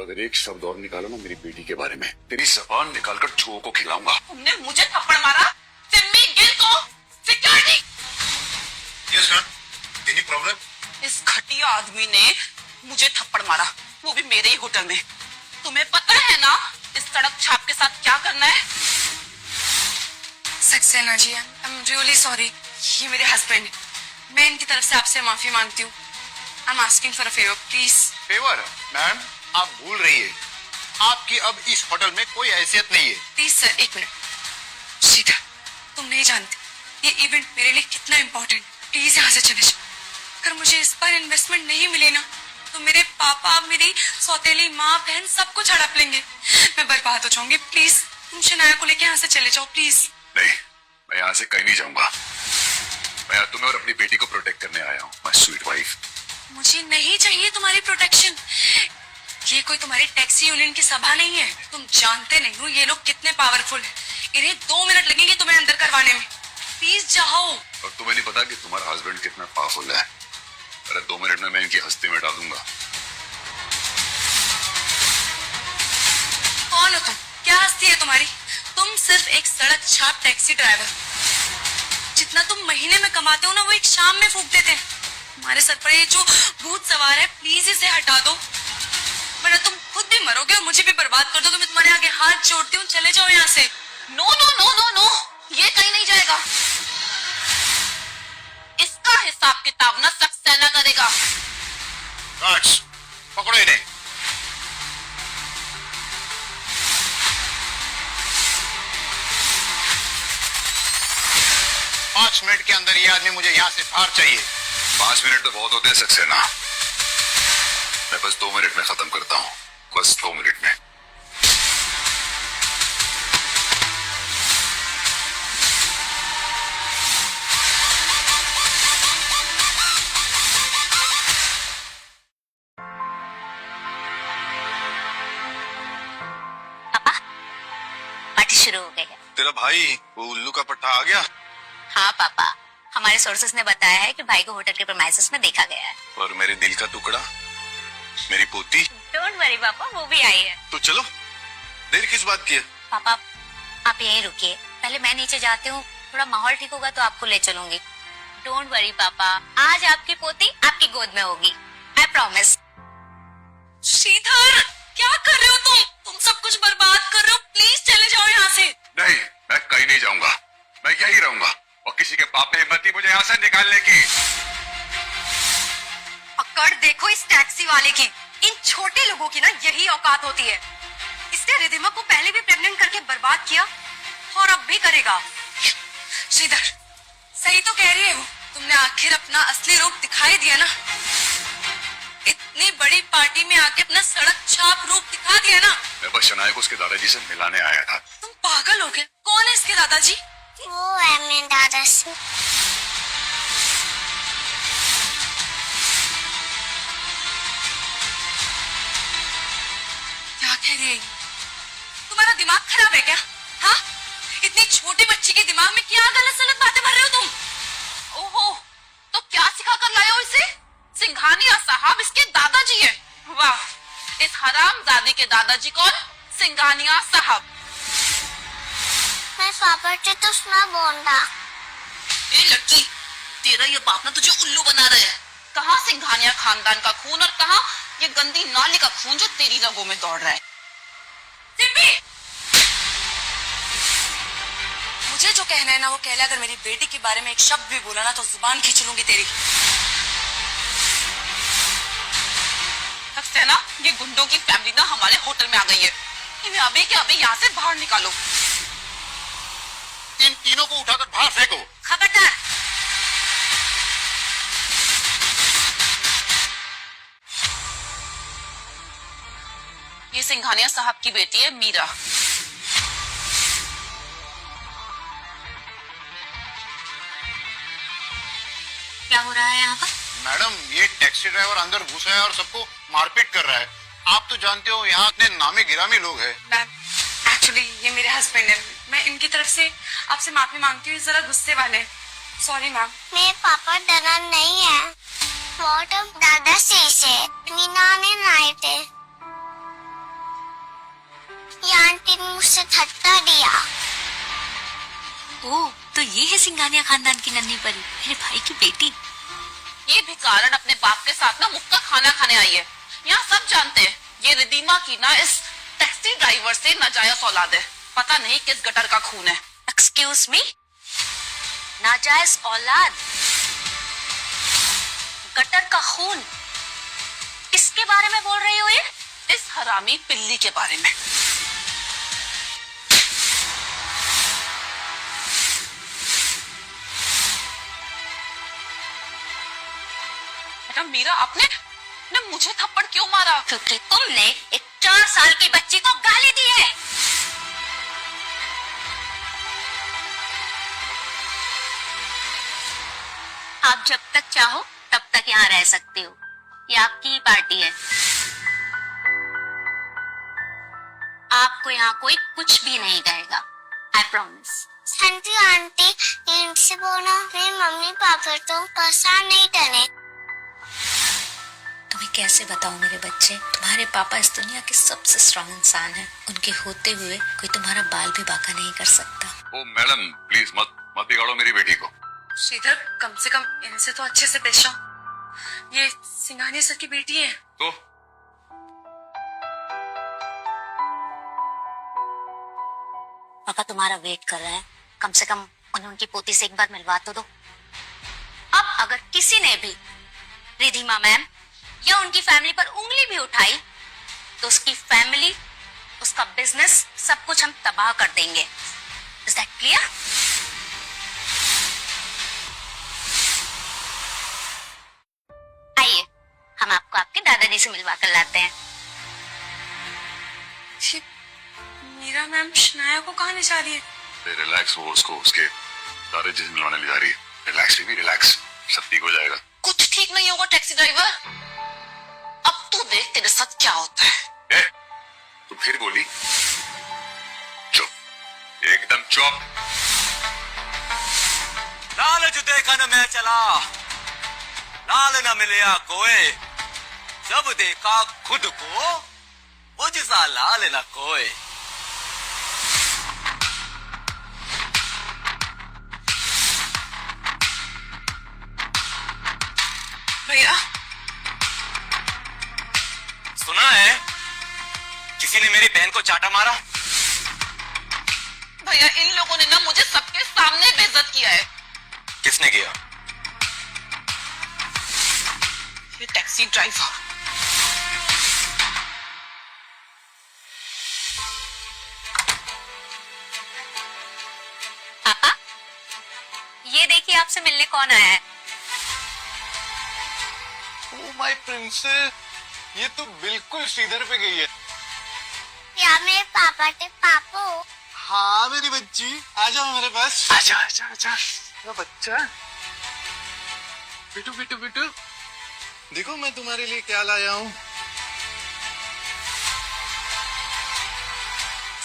अगर एक शब्द और निकालो ना मेरी बेटी के बारे में, तेरी जबान निकालकर चूहों को खिलाऊंगा। तुमने मुझे थप्पड़ मारा, सिम्मी गिल को security. Yes ma'am, any problem? इस घटिया आदमी ने मुझे थप्पड़ मारा, वो भी मेरे ही होटल में। तुम्हें पता है ना इस सड़क छाप के साथ क्या करना है? Saxena ji, I am really sorry. ये मेरे हस्बैंड, मैं इनकी तरफ से आपसे माफी मांगती हूँ। I am asking for a favour, please. Favour? Ma'am, आप भूल रही है, आपकी अब इस होटल में कोई हैसियत नहीं है। प्लीज सर, एक मिनट। सीधा, तुम नहीं जानते ये इवेंट मेरे लिए कितना इम्पोर्टेंट। प्लीज यहाँ से चले जाओ। अगर मुझे इस बार इन्वेस्टमेंट नहीं मिली ना, तो मेरे पापा, मेरी सौतेली माँ, बहन सब कुछ हड़प लेंगे। मैं बर्बाद हो जाऊंगी। प्लीज तुम शनाया को लेके यहाँ से चले जाओ, प्लीज। नहीं, मैं यहाँ से कहीं नहीं जाऊंगा। मैं यहाँ तुम्हें और अपनी बेटी को प्रोटेक्ट करने आया हूँ, माय स्वीट वाइफ। मुझे नहीं चाहिए तुम्हारी प्रोटेक्शन। ये कोई तुम्हारी टैक्सी यूनियन की सभा नहीं है। तुम जानते नहीं हो ये लोग कितने पावरफुल हैं। इन्हें 2 मिनट लगेंगे तुम्हें अंदर करवाने में। प्लीज जाओ। और तुम्हें नहीं पता कि तुम्हारा हस्बैंड कितना पावरफुल है? अरे 2 मिनट में मैं इनकी हस्ती मिटा दूंगा। कौन हो तुम? क्या हस्ती है तुम्हारी? तुम सिर्फ एक सड़क छाप टैक्सी ड्राइवर। जितना तुम महीने में कमाते हो ना, वो एक शाम में फूंक देते हैं। हमारे सर पर ये जो भूत सवार है, प्लीज इसे हटा दो, वरना तुम खुद भी मरोगे और मुझे भी बर्बाद कर दो। तो मैं तुम्हारे आगे हाथ जोड़ती हूँ, चले जाओ यहाँ से। No no no no no, ये कहीं नहीं जाएगा। इसका हिसाब किताब ना सक्सेना करेगा। गार्ड्स, पकड़ो इन्हें। पांच मिनट के अंदर ये आदमी मुझे यहाँ से बाहर चाहिए। 5 मिनट तो बहुत होते हैं सक्सेना। मैं बस 2 मिनट में खत्म करता हूँ, बस 2 मिनट में। पापा, पार्टी शुरू हो गई है। तेरा भाई वो उल्लू का पट्टा आ गया? हाँ पापा, हमारे सोर्सेस ने बताया है कि भाई को होटल के प्रीमाइसेस में देखा गया है। और मेरे दिल का टुकड़ा, मेरी पोती? डोंट वरी पापा, वो भी आई है। तो चलो, देर किस बात की है? पापा आप यहीं रुकिए, पहले मैं नीचे जाती हूँ, थोड़ा माहौल ठीक होगा तो आपको ले चलूंगी। डोंट वरी पापा, आज आपकी पोती आपकी गोद में होगी, आई प्रॉमिस। श्रीधर, क्या कर रहे हो तुम? तुम सब कुछ बर्बाद कर रहे हो। प्लीज चले जाओ यहाँ से। नहीं, मैं कहीं नहीं जाऊंगा, मैं यही रहूंगा। और किसी के बाप ने हिम्मत की मुझे यहाँ से निकालने की। अकड़ देखो इस टैक्सी वाले की। इन छोटे लोगों की ना यही औकात होती है। इसने रिधिमा को पहले भी प्रेग्नेंट करके बर्बाद किया और अब भी करेगा। श्रीधर, सही तो कह रही है वो। तुमने आखिर अपना असली रूप दिखाई दिया ना। इतनी बड़ी पार्टी में आके अपना सड़क छाप रूप दिखा दिया ना। मैं बस शनाया को उसके दादाजी से मिलाने आया था। तुम पागल हो गए। कौन है इसके दादाजी? वो है मेरे दादाजी। क्या कह रही है? तुम्हारा दिमाग खराब है क्या? हाँ, इतनी छोटी बच्ची के दिमाग में क्या गलत सलत बातें भर रहे हो तुम? ओहो, तो क्या सिखा कर लाए हो इसे? सिंघानिया साहब इसके दादाजी हैं। वाह, इस हरामजादे के दादाजी कौन? सिंघानिया साहब। मैं पापा से तो सुना बोलता। ए लड़की, तेरा ये बाप ना तुझे उल्लू बना रहा है। कहाँ सिंघानिया खानदान का खून और कहाँ ये गंदी नाली का खून जो तेरी रगों में दौड़ रहा है। सिम्मी! मुझे जो कहना है ना वो कह ले। अगर मेरी बेटी के बारे में एक शब्द भी बोला ना तो जुबान खींच लूंगी तेरी। सक्सेना, ये गुंडों की फैमिली ना हमारे होटल में आ गई है। इन्हें अभी के अभी यहाँ से बाहर निकालो। इन तीनों को उठाकर बाहर फेंको। खबरदार! ये सिंघानिया साहब की बेटी है मीरा। क्या हो रहा है यहाँ पर? मैडम, ये टैक्सी ड्राइवर अंदर घुसा है और सबको मारपीट कर रहा है। आप तो जानते हो यहाँ इतने नामी गिरामी लोग हैं। मैम, एक्चुअली ये मेरे हस्बैंड है। मैं इनकी तरफ से आपसे माफी मांगती हूँ। जरा गुस्से वाले। Sorry ma'am. मेरे पापा डरा नहीं है। वो तो दादा से मीना ने लाए थे। दिन मुझसे धक्का दिया। ओह, तो ये है सिंघानिया खानदान की नन्ही परी, मेरे भाई की बेटी। ये भिखारन अपने बाप के साथ ना मुक्का खाना खाने आई है। यहाँ सब जानते हैं ये रिदीमा की ना इस टैक्सी ड्राइवर से नाजायज औलाद है। पता नहीं किस गटर का खून है। एक्सक्यूज मी, नाजायज औलाद, गटर का खून, किसके बारे में बोल रही हो ये? इस हरामी पिल्ली के बारे में। मैडम मीरा, आपने मुझे थप्पड़ क्यों मारा? क्योंकि तुमने एक 4 साल की बच्ची को गाली दी है। आप जब तक चाहो तब तक यहाँ रह सकते हो, ये आपकी ही पार्टी है। आपको यहाँ कोई कुछ भी नहीं कहेगा, आई प्रॉमिस। संजू आंटी, इनसे बोलो मेरे मम्मी पापा तो परेशान नहीं करे। तुम्हें कैसे बताऊं मेरे बच्चे, तुम्हारे पापा इस दुनिया के सबसे स्ट्रॉन्ग इंसान हैं। उनके होते हुए कोई तुम्हारा बाल भी बांका नहीं कर सकता। ओ मैडम प्लीज मत बिगाड़ो मेरी बेटी को। श्रीधर, कम से कम इनसे तो अच्छे से पेश आओ। ये सिंघानिया सर की बेटी है। तो पापा तुम्हारा वेट कर रहे हैं, कम से कम उन्हें उनकी पोती से एक बार मिलवा तो दो। अब अगर किसी ने भी रिधिमा मैम या उनकी फैमिली पर उंगली भी उठाई तो उसकी फैमिली, उसका बिजनेस, सब कुछ हम तबाह कर देंगे। Is that clear? आइए, हम आपको आपके दादाजी से मिलवा कर लाते हैं। मीरा मैम शनाया को कहाँ ले जा रही है? रिलैक्स, वो उसको उसके दादाजी से मिलवाने ले जा रही है। रिलैक्स बेबी रिलैक्स, सब ठीक हो जाएगा। कुछ ठीक नहीं होगा टैक्सी ड्राइवर। अब तू देख तेरे साथ क्या होता है। तू फिर बोली? चुप, एकदम चुप। लाल जो देखा न मैं चला, लाल न मिलया कोई, जब देखा खुद को मुझसा लाल न कोई। भैया, सुना है किसी ने मेरी बहन को चाटा मारा? भैया इन लोगों ने ना मुझे सबके सामने बेइज्जत किया है। किसने किया? ये टैक्सी ड्राइवर। पापा, ये देखिए आपसे मिलने कौन आया है। ओ माय प्रिंसेस, ये तो बिल्कुल श्रीधर पे गई है। या मेरे पापा के पापो। हाँ मेरी बच्ची, आ जाओ मेरे पास। आजा आजा आजा, मेरा बच्चा। बिटू बिटू बिटू, देखो मैं तुम्हारे लिए क्या लाया हूँ।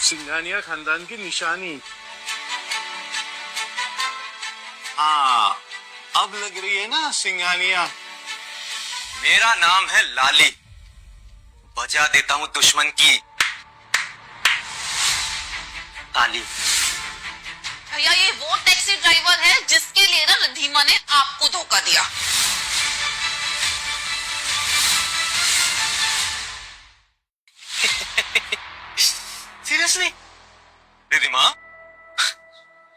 सिंघानिया खानदान की निशानी। हाँ, अब लग रही है ना सिंघानिया। मेरा नाम है लाली, बजा देता हूँ दुश्मन की ताली। भैया ये वो टैक्सी ड्राइवर है जिसके लिए ना रिधिमा ने आपको धोखा दिया। सीरियसली रिधिमा,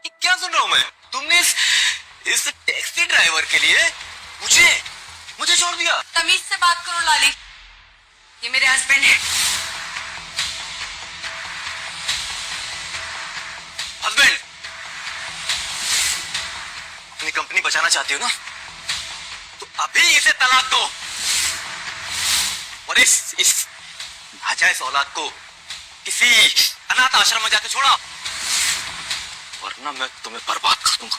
ये क्या सुन रहा हूं मैं? तुमने इस टैक्सी ड्राइवर के लिए मुझे छोड़ दिया? तमीज से बात करो लाली, ये मेरे हस्बैंड है। हस्बैंड? अपनी कंपनी बचाना चाहती हो ना, तो अभी इसे तलाक दो और इस नाजायज औलाद को किसी अनाथ आश्रम में जाके छोड़ा, वरना मैं तुम्हें बर्बाद कर दूंगा।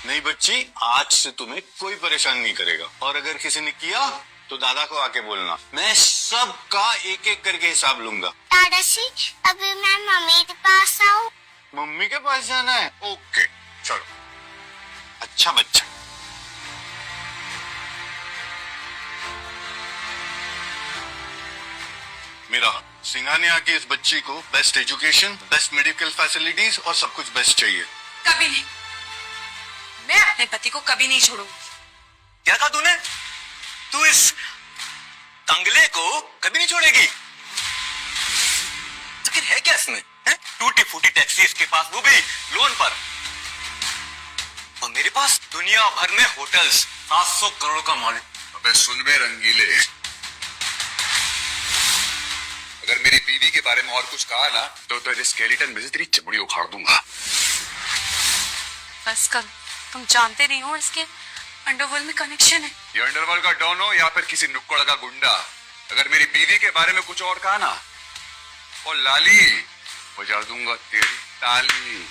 नहीं बच्ची, आज से तुम्हें कोई परेशान नहीं करेगा, और अगर किसी ने किया तो दादा को आके बोलना। मैं सबका एक एक करके हिसाब लूंगा। दादाजी, अभी मैं मम्मी के पास आऊँ? मम्मी के पास जाना है? ओके चलो, अच्छा बच्चा। मेरा सिंघानिया की इस बच्ची को best education, best medical facilities और सब कुछ बेस्ट चाहिए। कभी नहीं, मैं अपने पति को कभी नहीं छोड़ूंगी। क्या कहा तूने? तू इस तंगले को कभी नहीं छोड़ेगी? आखिर है क्या इसमें? टूटी फूटी टैक्सी इसके पास, वो भी लोन पर, और मेरे पास दुनिया भर में होटल्स, 700 करोड़ का मालिक। अबे सुन बे रंगीले, अगर मेरी बीवी के बारे में और कुछ कहा ना तो तेरे स्केलेटन में से तेरी चमड़ी उखाड़ दूंगा। बस कर, तुम जानते नहीं हो इसके अंडरवर्ल्ड में कनेक्शन है। ये अंडरवर्ल्ड का डॉन हो या फिर किसी नुक्कड़ का गुंडा, अगर मेरी बीवी के बारे में कुछ और कहा ना, और लाली बजा दूंगा तेरी ताली।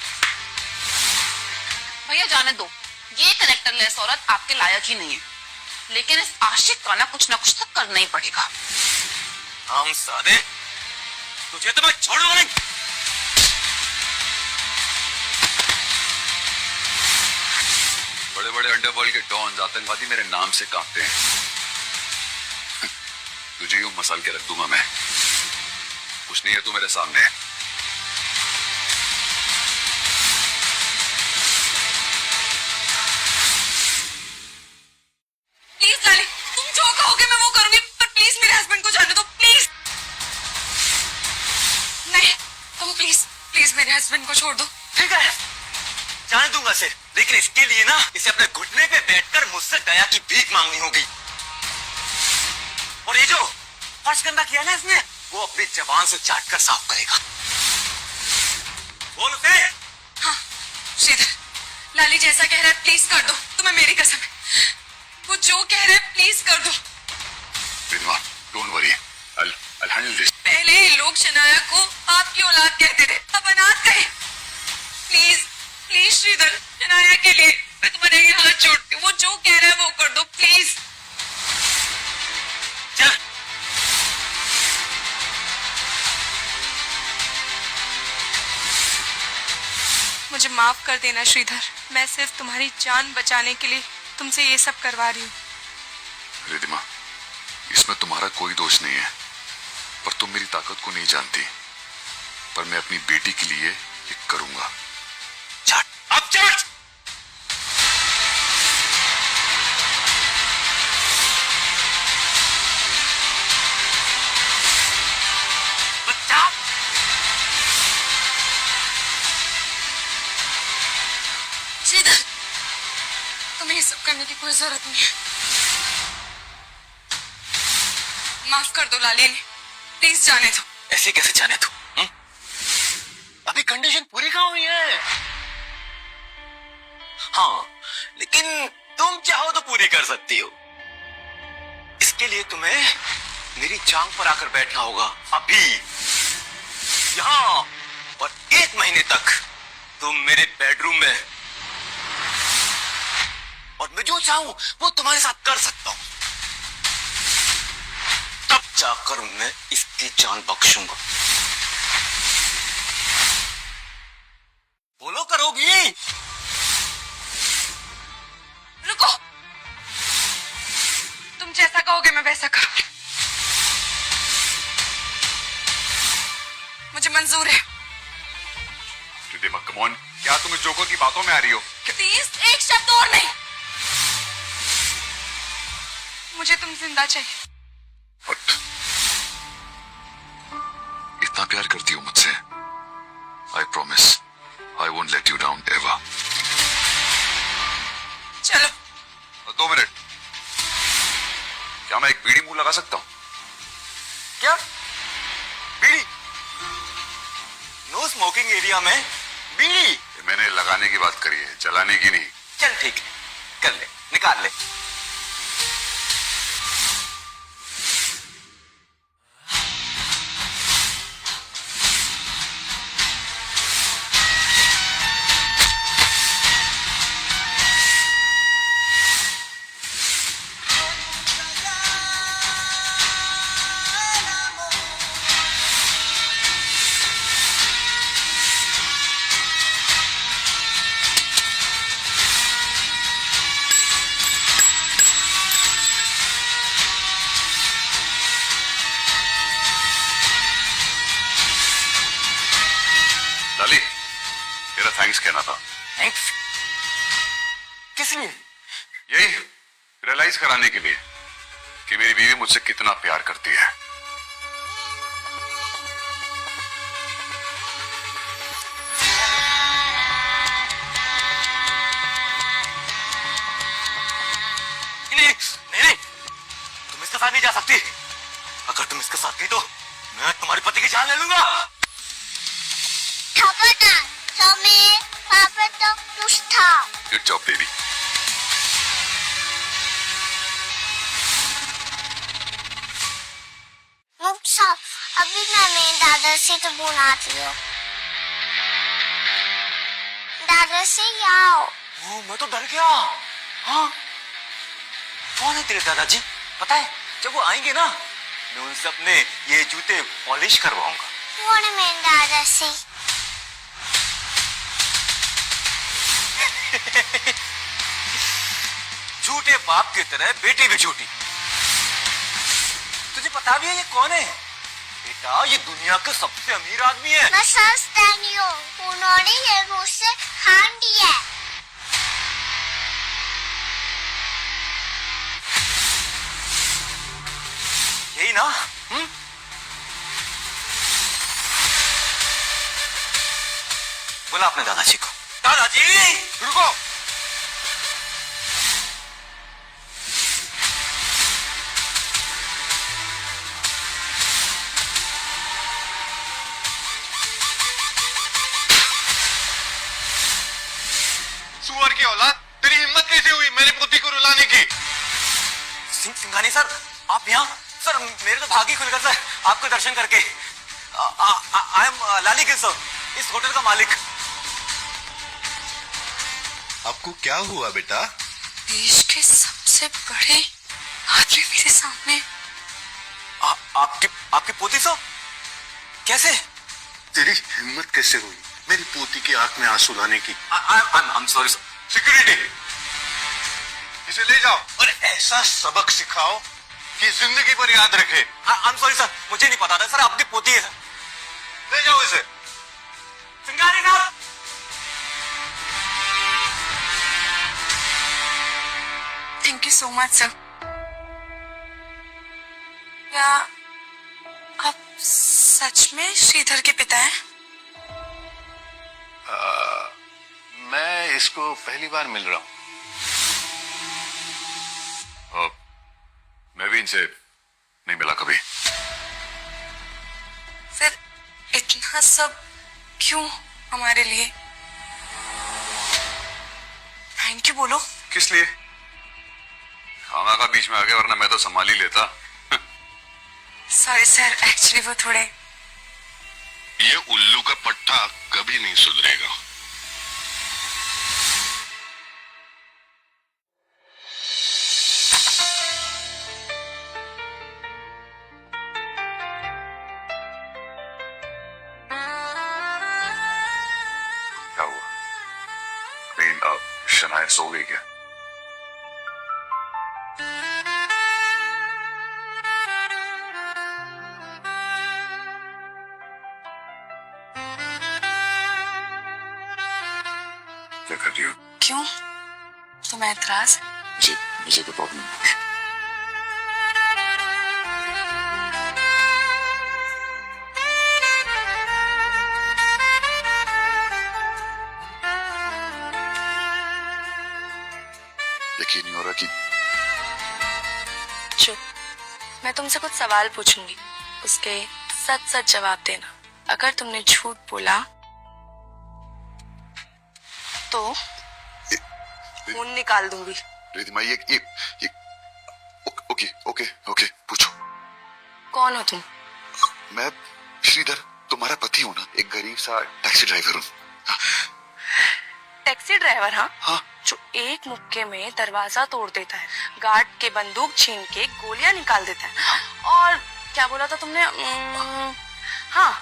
भैया जाने दो, ये करेक्टरलेस औरत आपके लायक ही नहीं है, लेकिन इस आशिक का ना कुछ तो करना ही पड़ेगा। हम सादे, तुझे तो मैं छोड़ूंगा नहीं। बड़े बड़े अंडरवर्ल्ड के डॉन्स, आतंकवादी मेरे नाम से कांपते हैं। तुझे यूं मसल के रख दूंगा मैं, कुछ नहीं है तू मेरे सामने। प्लीज लाली, तुम जो कहोगे मैं वो करूंगी, पर प्लीज मेरे हस्बैंड को जाने दो, प्लीज। नहीं, तुम प्लीज मेरे हस्बैंड को छोड़ दो। ठीक है, जाने दूंगा इसे, लेकिन इसके लिए ना इसे अपने घुटने पे बैठकर मुझसे दया की भीख मांगनी होगी। और ये जो फर्श गंदा किया ना इसने, वो अपनी जबान से चाट कर साफ करेगा। बोल उसे। हाँ श्रीधर, लाली जैसा कह रहा है प्लीज कर दो, तुम्हें मेरी कसम है, वो जो कह रहा है प्लीज कर दो। Don't worry, I'll handle this. पहले ही लोग शनाया को आपकी औलाद कहते थे, अब अनाथ कहे। प्लीज श्रीधर, शनाया के लिए मैं तुम्हारे ये हाथ जोड़ती हूँ, वो जो कह रहा है वो कर दो प्लीज। चल। मुझे माफ कर देना श्रीधर, मैं सिर्फ तुम्हारी जान बचाने के लिए तुमसे ये सब करवा रही हूँ। रिधिमा, इसमें तुम्हारा कोई दोष नहीं है, पर तुम मेरी ताकत को नहीं जानती, पर मैं अपनी बेटी के लिए ये करूंगा। चट, अब चट। बच्चा, श्रीधर, तुम्हें ये सब करने की कोई जरूरत नहीं है, माफ कर दो लाली ने, प्लीज जाने दो। ऐसे कैसे जाने तू? अभी कंडीशन पूरी कहाँ हुई है? हाँ, लेकिन तुम चाहो तो पूरी कर सकती हो। इसके लिए तुम्हें मेरी जांग पर आकर बैठना होगा, अभी यहाँ, और 1 महीने तक तुम मेरे बेडरूम में, और मैं जो चाहूं वो तुम्हारे साथ कर सकता हूं, तब जाकर मैं इसकी जान बख्शूंगा। बोलो, करोगी? रुको, तुम जैसा कहोगे मैं वैसा करूंगी, मुझे मंजूर है। रिधिमा, कम ऑन, क्या तुम इस जोकर की बातों में आ रही हो? प्लीज एक शब्द और नहीं, मुझे तुम जिंदा चाहिए। But, इतना प्यार करती हो मुझसे? I promise, I won't let you down ever. चलो। 2 मिनट, क्या मैं एक बीड़ी मुंह लगा सकता हूँ? क्या? बीड़ी? नो स्मोकिंग एरिया में बीड़ी? मैंने लगाने की बात करी है, जलाने की नहीं। चल ठीक है, कर ले, निकाल ले। लाली, तेरा थैंक्स कहना था। थैंक्स? किस लिए? यही रियलाइज कराने के लिए कि मेरी बीवी मुझसे कितना प्यार करती है। नहीं, तुम इसके साथ नहीं जा सकती। अगर तुम इसके साथ गई तो मैं तुम्हारे पति की जान ले लूंगा। खबरदार, तुम्हें पापा तो खुश था। Good job baby. मुक्ता, अभी मैं मेरे दादा से तो बुलाती हूँ। दादा से आओ। ओ, मैं तो डर गया। हाँ, कौन है तेरे दादाजी? पता है, जब वो आएंगे ना, मैं उनसे अपने ये जूते पॉलिश करवाऊंगा। कौन है मेरे दादाजी? झूठे बाप की तरह बेटी भी झूठी। तुझे पता भी है ये कौन है? बेटा, ये दुनिया का सबसे अमीर आदमी है। मैं समझती हूँ, उन्होंने ये मुझसे खान दिया। यही ना? बोला अपने दादाजी को। दादाजी, रुको। सुअर की औलाद, तेरी हिम्मत कैसे हुई मेरी पोती को रुलाने की? सिंघानी सर, आप यहाँ? सर, मेरे तो भाग ही खुल गया सर, आपको दर्शन करके। I am Lali Gill sir, इस होटल का मालिक। आपको क्या हुआ बेटा? देश के सबसे बड़े आदमी मेरे सामने। आपकी पोती सर? कैसे? तेरी हिम्मत कैसे हुई मेरी पोती की आंख में आंसू लाने की? I'm sorry sir. सिक्योरिटी, इसे ले जाओ और ऐसा सबक सिखाओ कि जिंदगी पर याद रखे। I'm sorry सर, मुझे नहीं पता था सर, आपकी पोती है सर। ले जाओ इसे। सिंघानी साहब, thank you so much sir. क्या आप सच में श्रीधर के पिता हैं? मैं इसको पहली बार मिल रहा हूँ। मैं भी इनसे नहीं मिला कभी। फिर इतना सब क्यों हमारे लिए? थैंक यू बोलो। किस लिए? खाना का बीच में आ गया, वरना मैं तो संभाल ही लेता। सॉरी सर, एक्चुअली वो थोड़े। ये उल्लू का पट्टा कभी नहीं सुधरेगा। क्या हुआ? कहीं शनाया सो गई क्या? क्या कर रही हो? क्यों? तुम्हें एतराज? मुझे तो प्रॉब्लम है। यकीन नहीं हो रहा कि चुप। मैं तुमसे कुछ सवाल पूछूंगी, उसके सच सच जवाब देना। अगर तुमने झूठ बोला तो खून निकाल दूंगी। रिधिमा, ये ओके ओके ओके, पूछो। कौन हो तुम? मैं श्रीधर, तुम्हारा पति हूँ ना, एक गरीब सा टैक्सी ड्राइवर हूँ। Taxi driver? हाँ हाँ, जो एक मुक्के में दरवाजा तोड़ देता है, गार्ड के बंदूक छीन के गोलियां निकाल देता है, और क्या बोला था तुमने? हाँ,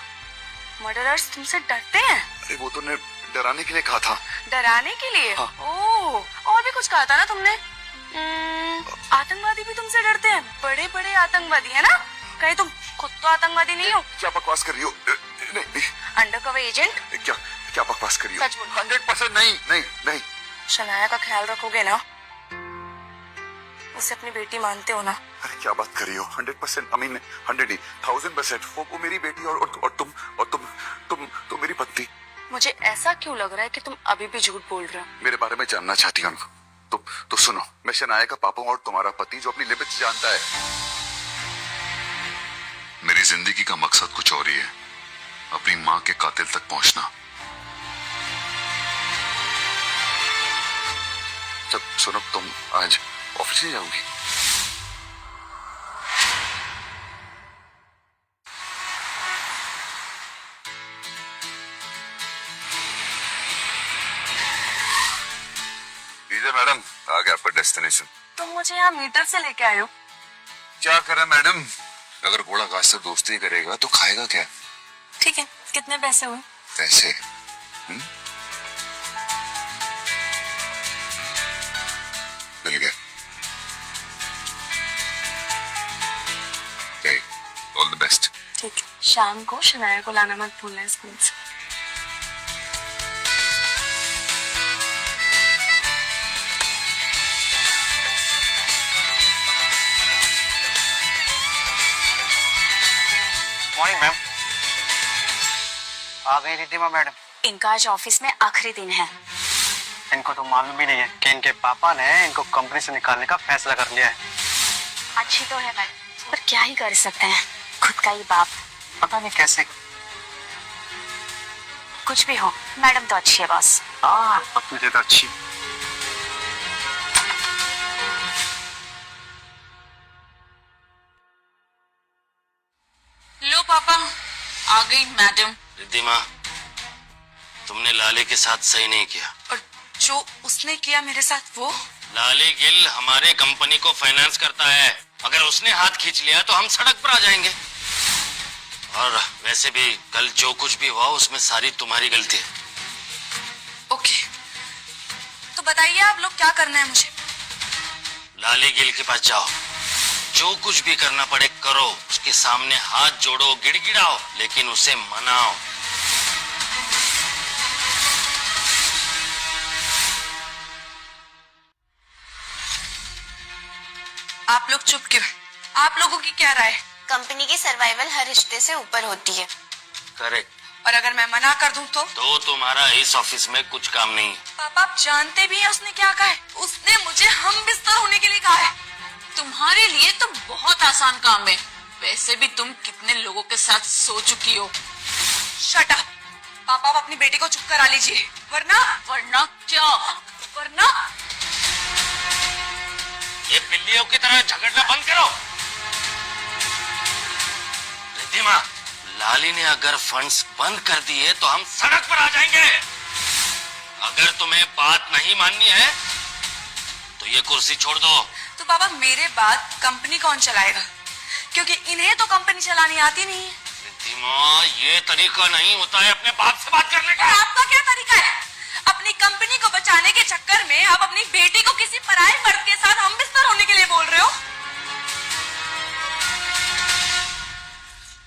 मर्डरर्स तुमसे डरते हैं। अरे वो तो ने डराने के लिए कहा था। डराने के लिए? हाँ। ओह, और भी कुछ कहा था ना तुमने? आतंकवादी भी तुमसे डरते हैं? बड़े बड़े आतंकवादी है ना? कहीं तुम खुद तो आतंकवादी नहीं हो? क्या बकवास कर रही हो? नहीं, अंडरकवर एजेंट? क्या क्या बकवास करी हो? सच बोलो। 100% नहीं नहीं नहीं। शनाया का ख्याल रखोगे ना? उसे अपनी बेटी मानते हो ना? अरे क्या बात कर रही हो? 100%, I mean 100 नहीं, 1000%। वो मेरी बेटी और तुम मेरी पत्नी। मुझे ऐसा क्यों लग रहा है कि तुम अभी भी झूठ बोल रहे हो? मेरे बारे में जानना चाहती हो तो सुनो, मैं शनाया का पापा हूं और तुम्हारा पति जो अपनी लिमिट्स जानता है। मेरी जिंदगी का मकसद कुछ और ही है, अपनी माँ के कातिल तक पहुंचना। जब सुनो, तुम आज ऑफिस नहीं जाओगी? लीजिए मैडम, आ गया आपका डेस्टिनेशन। तुम मुझे यहाँ मीटर से लेके आए हो? क्या करें मैडम, अगर घोड़ा घास से दोस्ती करेगा तो खाएगा क्या? ठीक है, कितने पैसे हुए? पैसे? मिल गया। All the best. ठीक है, शाम को शनाया को लाना मत भूलना स्कूल से। Morning ma'am. आ गई रिद्धिमा मैडम। इनका आज ऑफिस में आखिरी दिन है। इनको तो मालूम भी नहीं है कि इनके पापा ने इनको कंपनी से निकालने का फैसला कर लिया है। अच्छी तो है मैडम, पर क्या ही कर सकते हैं, खुद का ही बाप। पता नहीं कैसे। कुछ भी हो, मैडम तो अच्छी है बॉस। अपनी जगह अच्छी। लो पापा, आ गई मैडम। रिद्धिमा, तुमने लाले के साथ सही नहीं किया। और जो उसने किया मेरे साथ, वो लाले गिल हमारे कंपनी को फाइनेंस करता है, अगर उसने हाथ खींच लिया तो हम सड़क पर आ जाएंगे। और वैसे भी कल जो कुछ भी हुआ उसमें सारी तुम्हारी गलती है। ओके, तो बताइए आप लोग क्या करना है मुझे? लाले गिल के पास जाओ, जो कुछ भी करना पड़े करो, उसके सामने हाथ जोड़ो, गिड़गिड़ाओ, लेकिन उसे मनाओ। आप लोग चुप क्यों? आप लोगों की क्या राय? कंपनी की सर्वाइवल हर रिश्ते से ऊपर होती है। करेक्ट। और अगर मैं मना कर दूं तो तुम्हारा इस ऑफिस में कुछ काम नहीं है। पापा, आप जानते भी हैं उसने क्या कहा है? उसने मुझे हम बिस्तर होने के लिए कहा है। तुम्हारे लिए तो बहुत आसान काम है, वैसे भी तुम कितने लोगों के साथ सो चुकी हो। Shut up. पापा, आप अपनी बेटी को चुप करा लीजिए, वरना क्या? वरना ये बिल्लियों की तरह झगड़ना बंद करो। रिद्धिमा, लाली ने अगर फंड्स बंद कर दिए तो हम सड़क पर आ जाएंगे। अगर तुम्हें बात नहीं माननी है तो ये कुर्सी छोड़ दो। तो पापा, मेरे बाद कंपनी कौन चलाएगा? क्योंकि इन्हें तो कंपनी चलानी आती नहीं है। रिद्धिमा, ये तरीका नहीं होता है अपने बाप से बात करने का। और आपका क्या तरीका है? अपनी कंपनी को बचाने के चक्कर में आप अपनी बेटी को किसी पराये मर्द के साथ हम बिस्तर होने के लिए बोल रहे हो?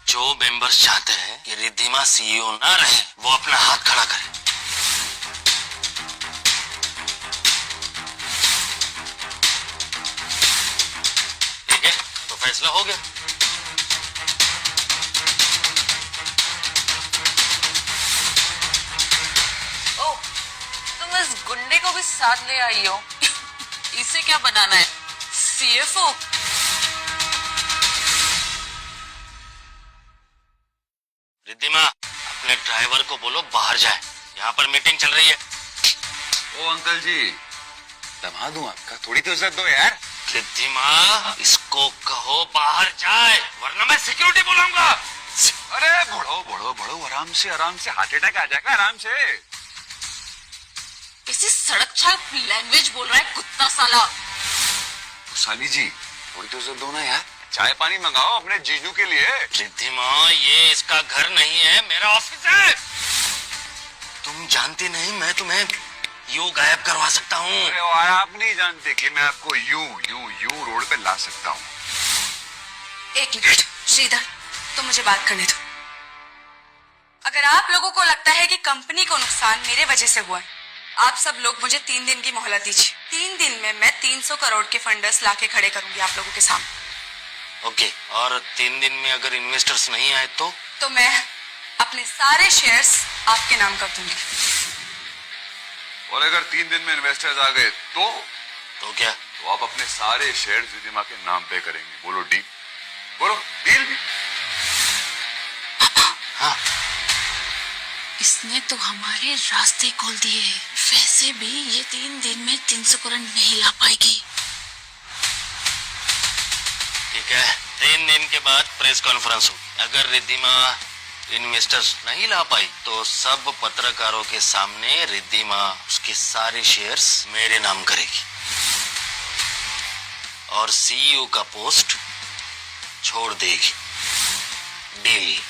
जो मेंबर्स चाहते हैं कि रिद्धिमा सीईओ ना रहे, वो अपना हाथ खड़ा करे। ठीक है, तो फैसला हो गया। ओ, तुम इस गुंडे को भी साथ ले आई हो। इसे क्या बनाना है, सीएफओ? रिद्धिमा, अपने ड्राइवर को बोलो बाहर जाए, यहाँ पर मीटिंग चल रही है। ओ अंकल जी, दमाद हूं आपका, थोड़ी तो इज्जत दो यार। रिद्धिमा, इसको कहो बाहर जाए, वरना मैं सिक्योरिटी बुलाऊंगा। अरे बढ़ो, आराम से हार्ट अटैक आ जाएगा, आराम से। इसी सड़क छाप लैंग्वेज बोल रहा है, कुत्ता साला। साली जी, थोड़ी तो इज्जत दो ना यार, चाय पानी मंगाओ अपने जीजू के लिए। रिद्धिमा, ये इसका घर नहीं है, मेरा ऑफिस है। तुम जानती नहीं मैं तुम्हें यूं गायब करवा सकता हूँ। अरे और आप नहीं जानते कि मैं आपको यूं रोड पे ला सकता हूँ। एक मिनट श्रीधर, तो मुझे बात करने दो। अगर आप लोगों को लगता है कि कंपनी को नुकसान मेरे वजह से हुआ है, आप सब लोग मुझे 3 दिन की मोहलत दीजिए। 3 दिन में मैं 300 करोड़ के फंडर्स लाके खड़े करूंगी आप लोगों के सामने। ओके, और 3 दिन में अगर इन्वेस्टर्स नहीं आए तो मैं अपने सारे शेयर्स आपके नाम कर दूंगी। और अगर 3 दिन में इन्वेस्टर्स आ गए तो क्या? तो आप अपने सारे शेयर्स रिधिमा के नाम पे करेंगे। बोलो डील, बोलो डील। हाँ, इसने तो हमारे रास्ते खोल दिए। वैसे भी ये 3 दिन में 300 करोड़ नहीं ला पाएगी। ठीक है, 3 दिन के बाद प्रेस कॉन्फ्रेंस होगी। अगर रिद्धिमा इन्वेस्टर्स नहीं ला पाई तो सब पत्रकारों के सामने रिद्धिमा उसके सारे शेयर्स मेरे नाम करेगी और सीईओ का पोस्ट छोड़ देगी। डील।